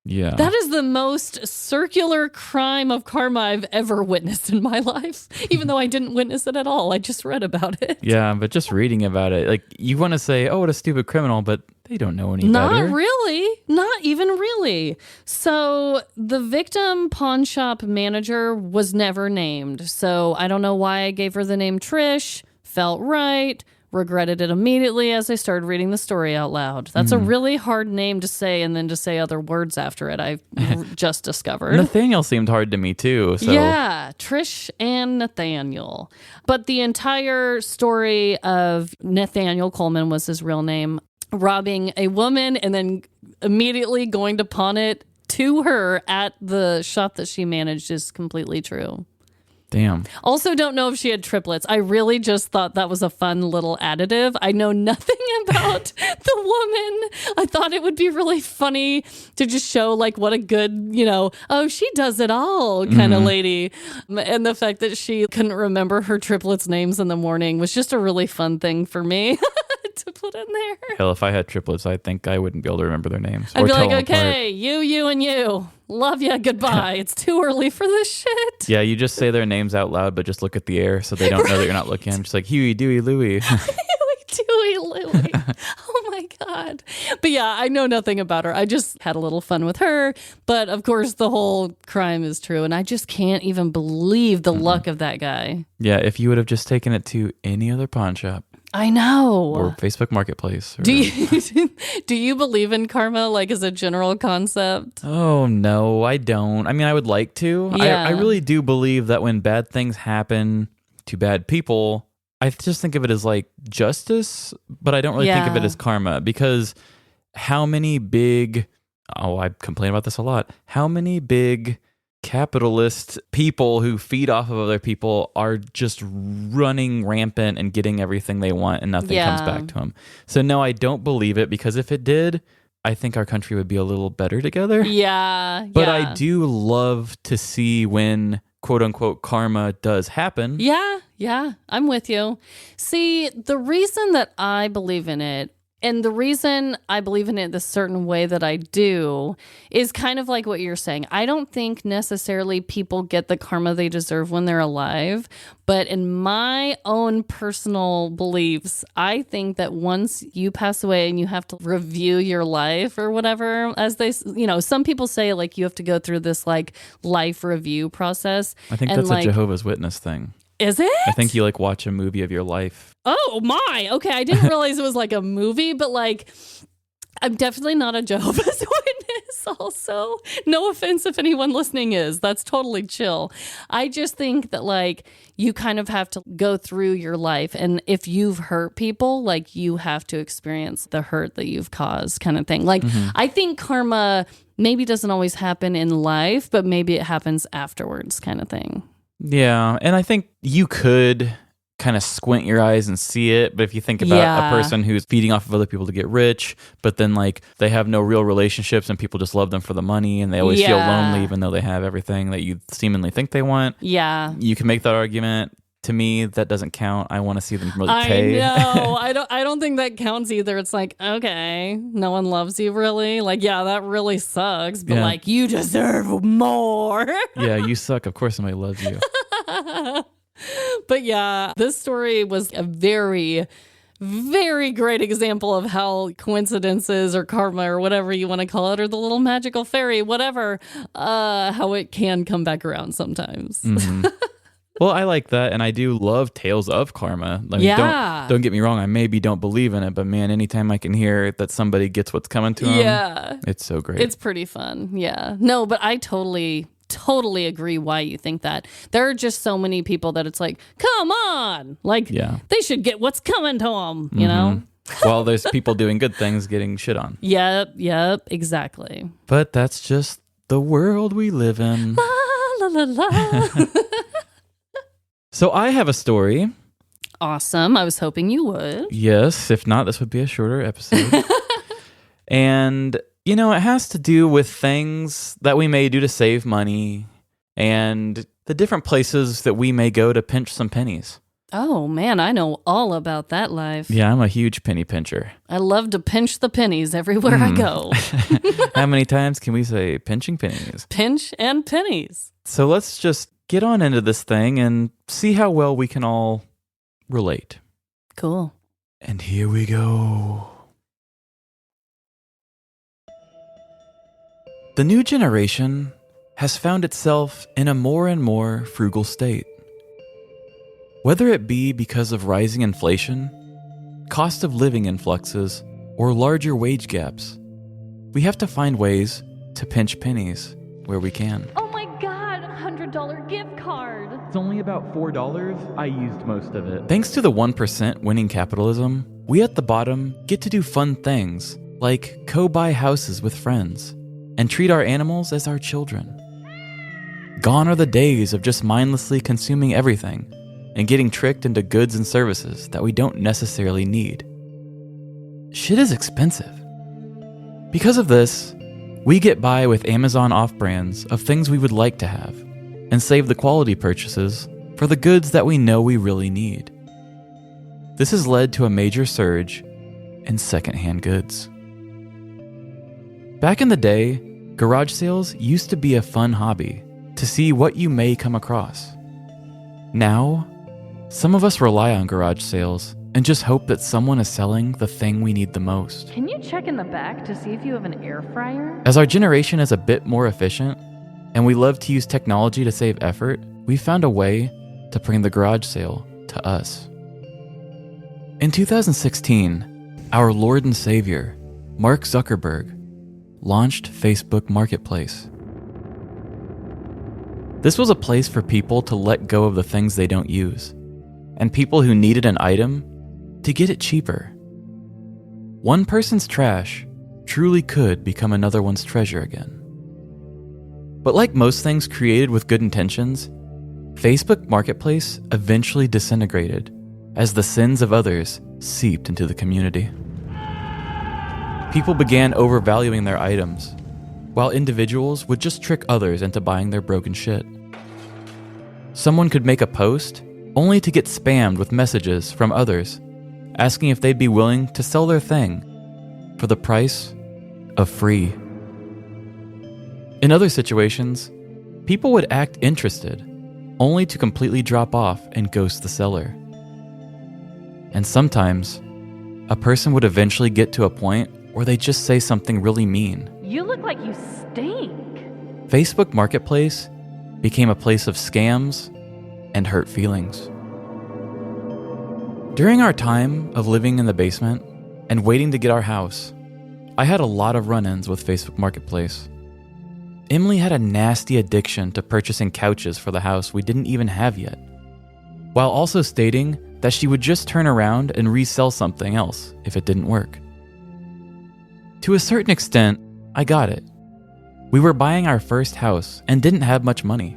[SPEAKER 1] Yeah.
[SPEAKER 2] That is the most circular crime of karma I've ever witnessed in my life. Even though I didn't witness it at all. I just read about it.
[SPEAKER 1] Yeah, but just reading about it, like, you want to say, oh, what a stupid criminal, but they don't know any better.
[SPEAKER 2] Not really. Not even really. So the victim pawn shop manager was never named. So I don't know why I gave her the name Trish. Felt right. Regretted it immediately as I started reading the story out loud. That's a really hard name to say and then to say other words after it, I've just discovered.
[SPEAKER 1] Nathaniel seemed hard to me, too. So.
[SPEAKER 2] Yeah, Trish and Nathaniel. But the entire story of Nathaniel Coleman was his real name, robbing a woman and then immediately going to pawn it to her at the shop that she managed is completely true.
[SPEAKER 1] Damn.
[SPEAKER 2] Also, don't know if she had triplets. I really just thought that was a fun little additive. I know nothing about the woman. I thought it would be really funny to just show like what a good, oh, she does it all kind of lady. And the fact that she couldn't remember her triplets' names in the morning was just a really fun thing for me to put in there.
[SPEAKER 1] Hell, if I had triplets, I think I wouldn't be able to remember their names.
[SPEAKER 2] I'd
[SPEAKER 1] or
[SPEAKER 2] be
[SPEAKER 1] tell
[SPEAKER 2] like,
[SPEAKER 1] them
[SPEAKER 2] okay, you, and you. Love ya, goodbye. It's too early for this shit.
[SPEAKER 1] Yeah, you just say their names out loud, but just look at the air so they don't know that you're not looking. Just like Huey, Dewey, Louie.
[SPEAKER 2] Dewey, Louie. Oh my God. But yeah, I know nothing about her. I just had a little fun with her. But of course, the whole crime is true. And I just can't even believe the luck of that guy.
[SPEAKER 1] Yeah, if you would have just taken it to any other pawn shop.
[SPEAKER 2] I know.
[SPEAKER 1] Or Facebook Marketplace. Or,
[SPEAKER 2] do you believe in karma, like as a general concept?
[SPEAKER 1] Oh, no, I don't. I mean, I would like to.
[SPEAKER 2] Yeah.
[SPEAKER 1] I really do believe that when bad things happen to bad people, I just think of it as like justice, but I don't really think of it as karma because how many big, I complain about this a lot, how many big capitalist people who feed off of other people are just running rampant and getting everything they want and nothing comes back to them. So no, I don't believe it because if it did, I think our country would be a little better together.
[SPEAKER 2] Yeah.
[SPEAKER 1] But I do love to see when quote unquote karma does happen.
[SPEAKER 2] Yeah, I'm with you. See, the reason that I believe in it and the reason I believe in it the certain way that I do is kind of like what you're saying. I don't think necessarily people get the karma they deserve when they're alive. But in my own personal beliefs, I think that once you pass away and you have to review your life or whatever, as they, some people say like you have to go through this like life review process.
[SPEAKER 1] I think
[SPEAKER 2] and
[SPEAKER 1] that's
[SPEAKER 2] like,
[SPEAKER 1] a Jehovah's Witness thing.
[SPEAKER 2] Is it?
[SPEAKER 1] I think you like watch a movie of your life.
[SPEAKER 2] Oh my. Okay, I didn't realize it was like a movie, but like I'm definitely not a Jehovah's Witness also. No offense if anyone listening is. That's totally chill. I just think that like you kind of have to go through your life and if you've hurt people, like you have to experience the hurt that you've caused kind of thing. Like I think karma maybe doesn't always happen in life, but maybe it happens afterwards kind of thing.
[SPEAKER 1] Yeah, and I think you could kind of squint your eyes and see it, but if you think about a person who's feeding off of other people to get rich, but then like they have no real relationships and people just love them for the money and they always feel lonely even though they have everything that you seemingly think they want.
[SPEAKER 2] Yeah.
[SPEAKER 1] You can make that argument. To me, that doesn't count. I want to see them really pay.
[SPEAKER 2] I know. I don't think that counts either. It's like, okay, no one loves you really. Like, yeah, that really sucks. But like, you deserve more.
[SPEAKER 1] Yeah, you suck. Of course somebody loves you.
[SPEAKER 2] But yeah, this story was a very, very great example of how coincidences or karma or whatever you want to call it, or the little magical fairy, whatever, how it can come back around sometimes.
[SPEAKER 1] Mm-hmm. Well, I like that, and I do love tales of karma. Like, don't get me wrong, I maybe don't believe in it, but man, anytime I can hear that somebody gets what's coming to them, it's so great.
[SPEAKER 2] It's pretty fun, yeah. No, but I totally agree why you think that. There are just so many people that it's like, come on, like they should get what's coming to them, you know?
[SPEAKER 1] while there's people doing good things getting shit on.
[SPEAKER 2] Yep, exactly.
[SPEAKER 1] But that's just the world we live in.
[SPEAKER 2] La, la, la, la.
[SPEAKER 1] So I have a story.
[SPEAKER 2] Awesome. I was hoping you would.
[SPEAKER 1] Yes, if not, this would be a shorter episode. And, you know, it has to do with things that we may do to save money and the different places that we may go to pinch some pennies.
[SPEAKER 2] Oh, man, I know all about that life.
[SPEAKER 1] Yeah, I'm a huge penny pincher.
[SPEAKER 2] I love to pinch the pennies everywhere I go.
[SPEAKER 1] How many times can we say pinching pennies?
[SPEAKER 2] Pinch and pennies.
[SPEAKER 1] So let's just get on into this thing and see how well we can all relate.
[SPEAKER 2] Cool.
[SPEAKER 1] And here we go. The new generation has found itself in a more and more frugal state. Whether it be because of rising inflation, cost of living influxes, or larger wage gaps, we have to find ways to pinch pennies where we can.
[SPEAKER 4] Oh my god, $100 gift card.
[SPEAKER 3] It's only about $4. I used most of it.
[SPEAKER 1] Thanks to the 1% winning capitalism, we at the bottom get to do fun things like co-buy houses with friends and treat our animals as our children. Gone are the days of just mindlessly consuming everything and getting tricked into goods and services that we don't necessarily need. Shit is expensive. Because of this, we get by with Amazon off-brands of things we would like to have and save the quality purchases for the goods that we know we really need. This has led to a major surge in secondhand goods. Back in the day, garage sales used to be a fun hobby to see what you may come across. Now, some of us rely on garage sales and just hope that someone is selling the thing we need the most.
[SPEAKER 4] Can you check in the back to see if you have an air fryer?
[SPEAKER 1] As our generation is a bit more efficient and we love to use technology to save effort, we found a way to bring the garage sale to us. In 2016, our Lord and Savior, Mark Zuckerberg, launched Facebook Marketplace. This was a place for people to let go of the things they don't use, and people who needed an item to get it cheaper. One person's trash truly could become another one's treasure again. But like most things created with good intentions, Facebook Marketplace eventually disintegrated as the sins of others seeped into the community. People began overvaluing their items, while individuals would just trick others into buying their broken shit. Someone could make a post only to get spammed with messages from others asking if they'd be willing to sell their thing for the price of free. In other situations, people would act interested only to completely drop off and ghost the seller. And sometimes, a person would eventually get to a point where they just say something really mean.
[SPEAKER 4] You look like you stink.
[SPEAKER 1] Facebook Marketplace became a place of scams and hurt feelings. During our time of living in the basement and waiting to get our house, I had a lot of run-ins with Facebook Marketplace. Emily had a nasty addiction to purchasing couches for the house we didn't even have yet, while also stating that she would just turn around and resell something else if it didn't work. To a certain extent, I got it. We were buying our first house and didn't have much money.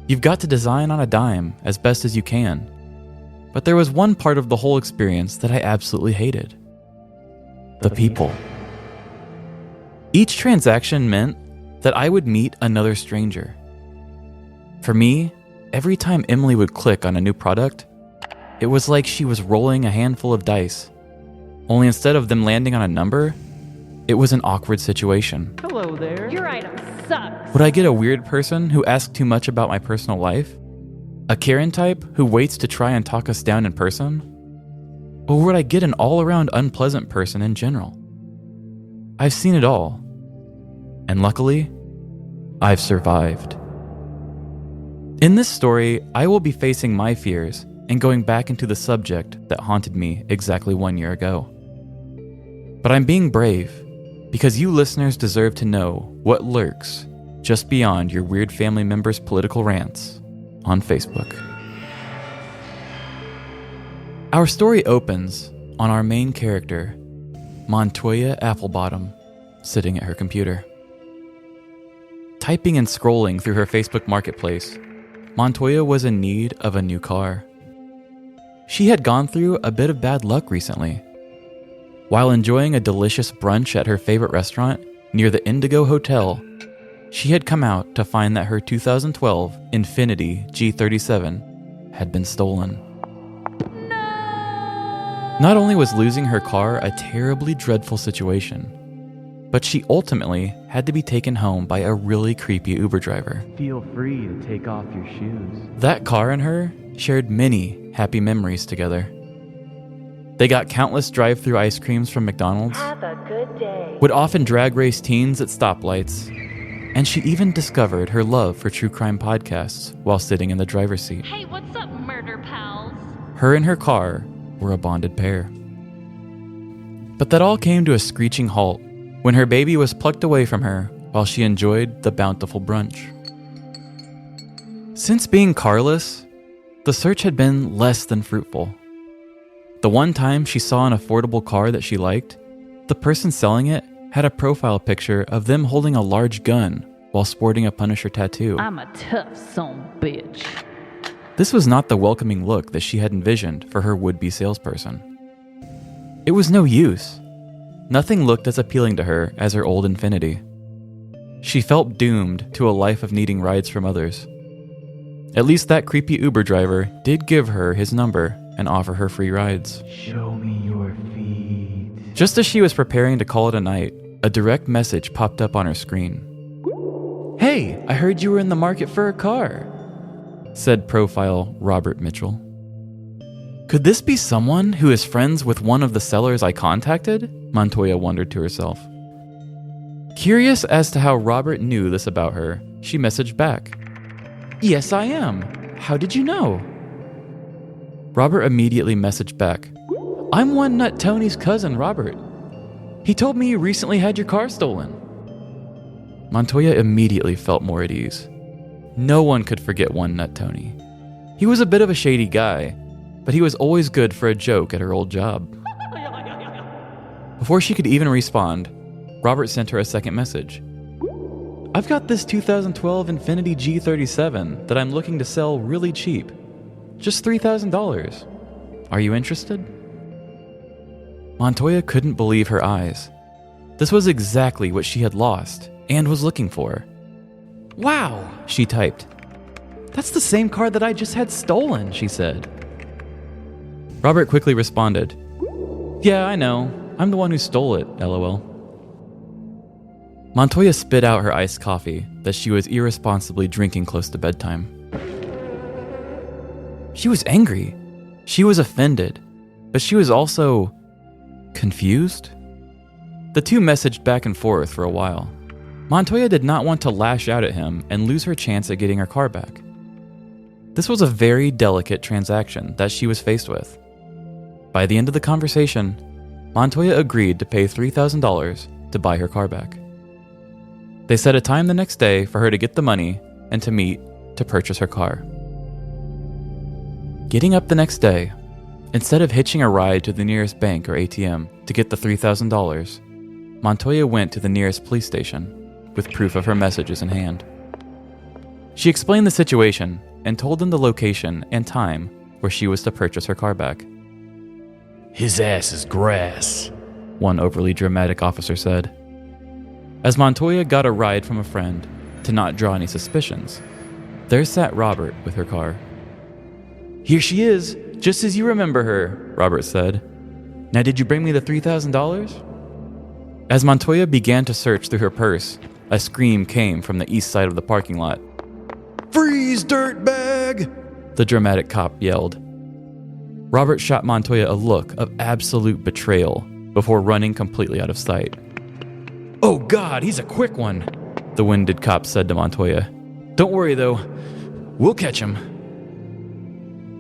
[SPEAKER 1] You've got to design on a dime as best as you can. But there was one part of the whole experience that I absolutely hated. The people. Each transaction meant that I would meet another stranger. For me, every time Emily would click on a new product, it was like she was rolling a handful of dice. Only instead of them landing on a number, it was an awkward situation.
[SPEAKER 3] Hello there.
[SPEAKER 4] Your item sucks.
[SPEAKER 1] Would I get a weird person who asked too much about my personal life? A Karen type who waits to try and talk us down in person? Or would I get an all-around unpleasant person in general? I've seen it all. And luckily, I've survived. In this story, I will be facing my fears and going back into the subject that haunted me exactly 1 year ago. But I'm being brave because you listeners deserve to know what lurks just beyond your weird family members' political rants on Facebook. Our story opens on our main character, Montoya Applebottom, sitting at her computer. Typing and scrolling through her Facebook Marketplace, Montoya was in need of a new car. She had gone through a bit of bad luck recently. While enjoying a delicious brunch at her favorite restaurant near the Indigo Hotel, she had come out to find that her 2012 Infiniti G37 had been stolen. Not only was losing her car a terribly dreadful situation, but she ultimately had to be taken home by a really creepy Uber driver.
[SPEAKER 3] Feel free to take off your shoes.
[SPEAKER 1] That car and her shared many happy memories together. They got countless drive-thru ice creams from McDonald's,
[SPEAKER 4] Have a good day.
[SPEAKER 1] would often drag race teens at stoplights, and she even discovered her love for true crime podcasts while sitting in the driver's seat.
[SPEAKER 4] Hey, what's up, murder pals?
[SPEAKER 1] Her and her car were a bonded pair. But that all came to a screeching halt when her baby was plucked away from her while she enjoyed the bountiful brunch. Since being carless, the search had been less than fruitful. The one time she saw an affordable car that she liked, the person selling it had a profile picture of them holding a large gun while sporting a Punisher tattoo.
[SPEAKER 4] I'm a tough son bitch.
[SPEAKER 1] This was not the welcoming look that she had envisioned for her would-be salesperson. It was no use. Nothing looked as appealing to her as her old Infiniti. She felt doomed to a life of needing rides from others. At least that creepy Uber driver did give her his number and offer her free rides.
[SPEAKER 3] Show me your feet.
[SPEAKER 1] Just as she was preparing to call it a night, a direct message popped up on her screen. "Hey, I heard you were in the market for a car," said profile Robert Mitchell. Could this be someone who is friends with one of the sellers I contacted? Montoya wondered to herself. Curious as to how Robert knew this about her, she messaged back. "Yes, I am. How did you know?" Robert immediately messaged back. "I'm One Nut Tony's cousin, Robert. He told me you recently had your car stolen." Montoya immediately felt more at ease. No one could forget One Nut Tony. He was a bit of a shady guy, but he was always good for a joke at her old job. Before she could even respond, Robert sent her a second message. "I've got this 2012 Infiniti G37 that I'm looking to sell really cheap. Just $3,000. Are you interested?" Montoya couldn't believe her eyes. This was exactly what she had lost and was looking for. "Wow," she typed. "That's the same car that I just had stolen," she said. Robert quickly responded, "Yeah, I know. I'm the one who stole it, LOL." Montoya spit out her iced coffee that she was irresponsibly drinking close to bedtime. She was angry. She was offended. But she was also confused. The two messaged back and forth for a while. Montoya did not want to lash out at him and lose her chance at getting her car back. This was a very delicate transaction that she was faced with. By the end of the conversation, Montoya agreed to pay $3,000 to buy her car back. They set a time the next day for her to get the money and to meet to purchase her car. Getting up the next day, instead of hitching a ride to the nearest bank or ATM to get the $3,000, Montoya went to the nearest police station with proof of her messages in hand. She explained the situation and told them the location and time where she was to purchase her car back.
[SPEAKER 5] "His ass is grass,"
[SPEAKER 1] one overly dramatic officer said. As Montoya got a ride from a friend to not draw any suspicions, there sat Robert with her car. "Here she is, just as you remember her," Robert said. "Now did you bring me the $3,000? As Montoya began to search through her purse, a scream came from the east side of the parking lot. "Freeze, dirtbag!" the dramatic cop yelled. Robert shot Montoya a look of absolute betrayal before running completely out of sight. "Oh God, he's a quick one," the winded cop said to Montoya. "Don't worry though, we'll catch him."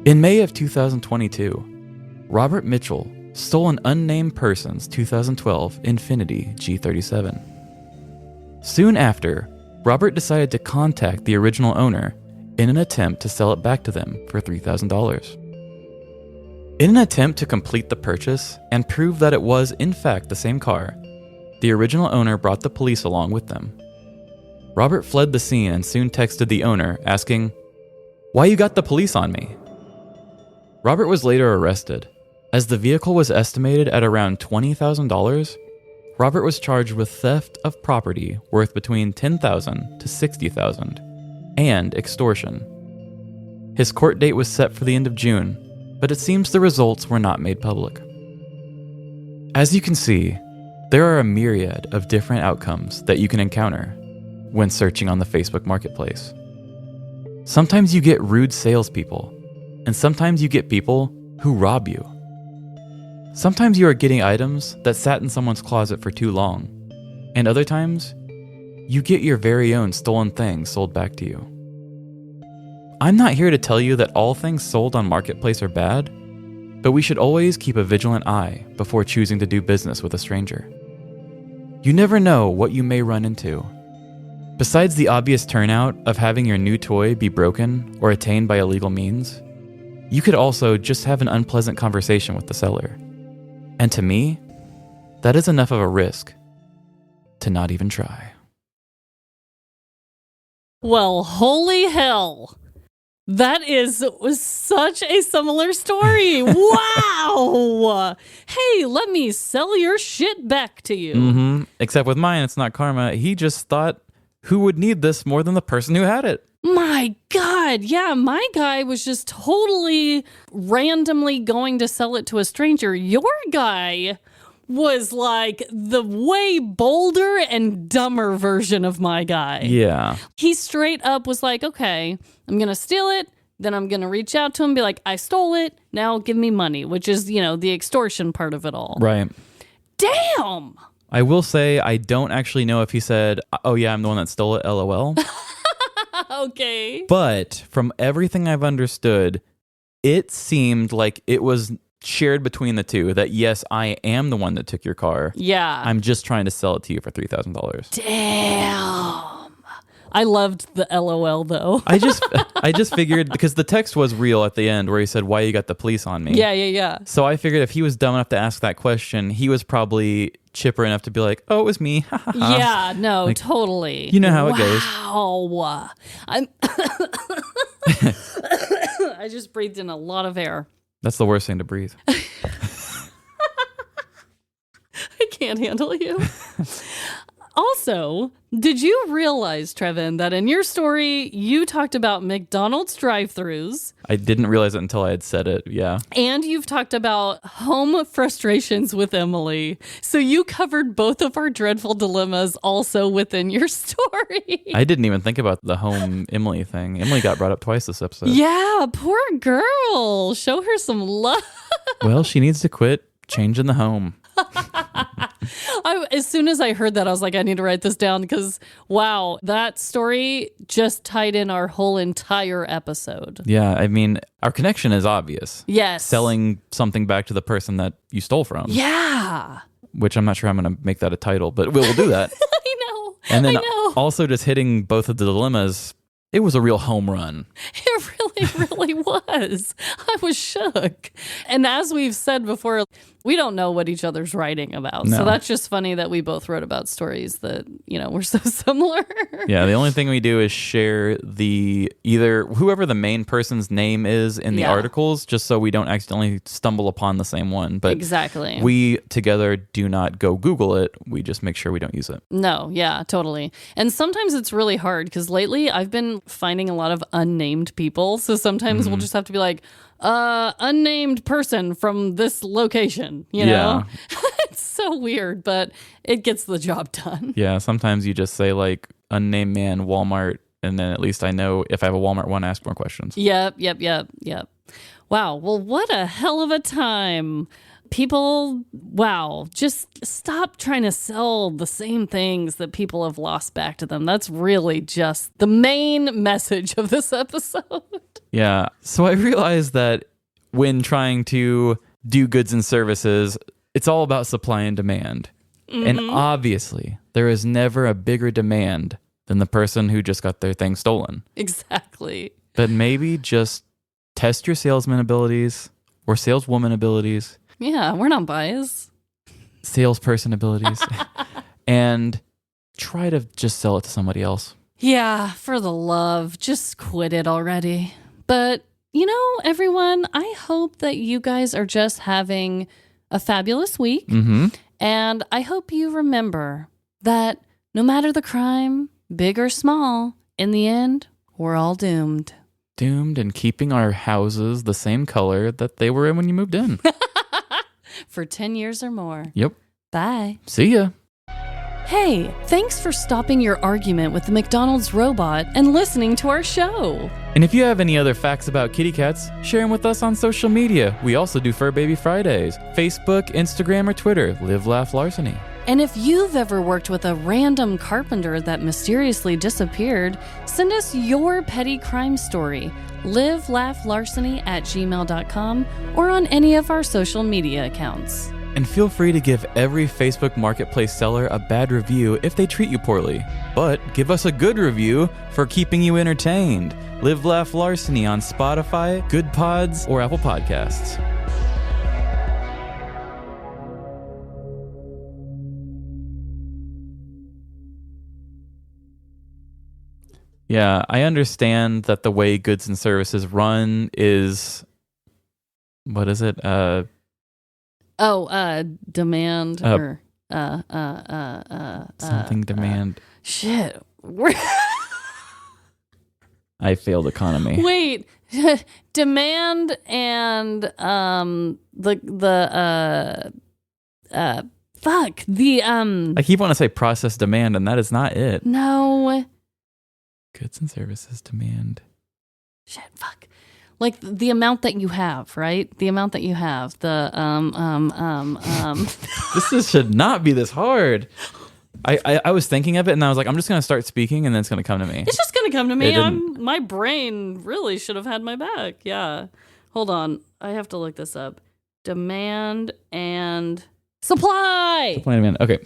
[SPEAKER 1] In May of 2022, Robert Mitchell stole an unnamed person's 2012 Infiniti G37. Soon after, Robert decided to contact the original owner in an attempt to sell it back to them for $3,000. In an attempt to complete the purchase and prove that it was, in fact, the same car, the original owner brought the police along with them. Robert fled the scene and soon texted the owner, asking, "Why you got the police on me?" Robert was later arrested. As the vehicle was estimated at around $20,000, Robert was charged with theft of property worth between $10,000 to $60,000 and extortion. His court date was set for the end of June, but it seems the results were not made public. As you can see, there are a myriad of different outcomes that you can encounter when searching on the Facebook Marketplace. Sometimes you get rude salespeople, and sometimes you get people who rob you. Sometimes you are getting items that sat in someone's closet for too long, and other times, you get your very own stolen things sold back to you. I'm not here to tell you that all things sold on Marketplace are bad, but we should always keep a vigilant eye before choosing to do business with a stranger. You never know what you may run into. Besides the obvious turnout of having your new toy be broken or attained by illegal means, you could also just have an unpleasant conversation with the seller. And to me, that is enough of a risk to not even try.
[SPEAKER 2] Well, holy hell. That was such a similar story. Wow. Hey, let me sell your shit back to you.
[SPEAKER 1] Except with mine, it's not karma. He just thought, who would need this more than the person who had it?
[SPEAKER 2] My God. Yeah, my guy was just totally randomly going to sell it to a stranger. Your guy was like the way bolder and dumber version of my guy.
[SPEAKER 1] Yeah.
[SPEAKER 2] He straight up was like, okay, I'm going to steal it. Then I'm going to reach out to him and be like, I stole it. Now give me money, which is, the extortion part of it all.
[SPEAKER 1] Right.
[SPEAKER 2] Damn.
[SPEAKER 1] I will say I don't actually know if he said, "Oh yeah, I'm the one that stole it, LOL."
[SPEAKER 2] Okay.
[SPEAKER 1] But from everything I've understood, it seemed like it was shared between the two that yes, I am the one that took your car.
[SPEAKER 2] Yeah.
[SPEAKER 1] I'm just trying to sell it to you for $3,000.
[SPEAKER 2] Damn. I loved the LOL though.
[SPEAKER 1] I just figured, because the text was real at the end where he said, "Why you got the police on me?"
[SPEAKER 2] Yeah.
[SPEAKER 1] So I figured if he was dumb enough to ask that question, he was probably chipper enough to be like, "Oh, it was me."
[SPEAKER 2] Yeah, no, totally.
[SPEAKER 1] You know how it goes.
[SPEAKER 2] Wow. I just breathed in a lot of air.
[SPEAKER 1] That's the worst thing to breathe.
[SPEAKER 2] I can't handle you. Also, did you realize, Trevin, that in your story, you talked about McDonald's drive-thrus?
[SPEAKER 1] I didn't realize it until I had said it, yeah.
[SPEAKER 2] And you've talked about home frustrations with Emily. So you covered both of our dreadful dilemmas also within your story.
[SPEAKER 1] I didn't even think about the home Emily thing. Emily got brought up twice this episode.
[SPEAKER 2] Yeah, poor girl. Show her some love.
[SPEAKER 1] Well, she needs to quit changing the home.
[SPEAKER 2] As soon as I heard that, I was like, I need to write this down because, wow, that story just tied in our whole entire episode.
[SPEAKER 1] Yeah, I mean, our connection is obvious.
[SPEAKER 2] Yes.
[SPEAKER 1] Selling something back to the person that you stole from.
[SPEAKER 2] Yeah.
[SPEAKER 1] Which I'm not sure I'm going to make that a title, but we'll do that.
[SPEAKER 2] I know.
[SPEAKER 1] And then
[SPEAKER 2] I know.
[SPEAKER 1] also just hitting both of the dilemmas. It was a real home run.
[SPEAKER 2] It really was. I was shook. And as we've said before, we don't know what each other's writing about.
[SPEAKER 1] No.
[SPEAKER 2] So that's just funny that we both wrote about stories that, were so similar.
[SPEAKER 1] Yeah, the only thing we do is share either whoever the main person's name is in the articles, just so we don't accidentally stumble upon the same one. But
[SPEAKER 2] exactly.
[SPEAKER 1] we together do not go Google it. We just make sure we don't use it.
[SPEAKER 2] No, yeah, totally. And sometimes it's really hard because lately I've been finding a lot of unnamed people. So sometimes we'll just have to be like, unnamed person from this location,
[SPEAKER 1] Yeah.
[SPEAKER 2] It's so weird, but it gets the job done.
[SPEAKER 1] Yeah, sometimes you just say like unnamed man, Walmart, and then at least I know if I have a Walmart one, ask more questions.
[SPEAKER 2] Yep. Wow. Well, what a hell of a time. People, wow, just stop trying to sell the same things that people have lost back to them. That's really just the main message of this episode.
[SPEAKER 1] Yeah. So I realized that when trying to do goods and services, it's all about supply and demand. And obviously, there is never a bigger demand than the person who just got their thing stolen.
[SPEAKER 2] Exactly.
[SPEAKER 1] But maybe just test your salesman abilities, or saleswoman abilities,
[SPEAKER 2] Yeah, we're not biased.
[SPEAKER 1] salesperson abilities, and try to just sell it to somebody else.
[SPEAKER 2] Yeah, for the love, just quit it already. But, everyone, I hope that you guys are just having a fabulous week.
[SPEAKER 1] Mm-hmm.
[SPEAKER 2] And I hope you remember that no matter the crime, big or small, in the end, we're all doomed.
[SPEAKER 1] Doomed and keeping our houses the same color that they were in when you moved in.
[SPEAKER 2] For 10 years or more.
[SPEAKER 1] Yep.
[SPEAKER 2] Bye.
[SPEAKER 1] See ya.
[SPEAKER 2] Hey, thanks for stopping your argument with the McDonald's robot and listening to our show.
[SPEAKER 1] And if you have any other facts about kitty cats, share them with us on social media. We also do Fur Baby Fridays. Facebook, Instagram, or Twitter. Live, Laugh, Larceny.
[SPEAKER 2] And if you've ever worked with a random carpenter that mysteriously disappeared, send us your petty crime story. livelaughlarceny@gmail.com or on any of our social media accounts.
[SPEAKER 1] And feel free to give every Facebook Marketplace seller a bad review if they treat you poorly. But give us a good review for keeping you entertained. Live, Laugh, Larceny on Spotify, Good Pods, or Apple Podcasts. Yeah, I understand that the way goods and services run is... What is it?
[SPEAKER 2] Demand or
[SPEAKER 1] Something demand.
[SPEAKER 2] shit.
[SPEAKER 1] I failed economy.
[SPEAKER 2] Wait, demand and
[SPEAKER 1] I keep wanting to say process demand, and that is not it.
[SPEAKER 2] no
[SPEAKER 1] Goods and services demand.
[SPEAKER 2] shit. Fuck. Like the amount that you have, right? The amount that you have.
[SPEAKER 1] Should not be this hard. I was thinking of it, and I was like, I'm just gonna start speaking, and then it's gonna come to me.
[SPEAKER 2] It's just gonna come to me.
[SPEAKER 1] It didn't.
[SPEAKER 2] My brain really should have had my back. Yeah. Hold on. I have to look this up. Demand and supply.
[SPEAKER 1] Supply and demand. Okay.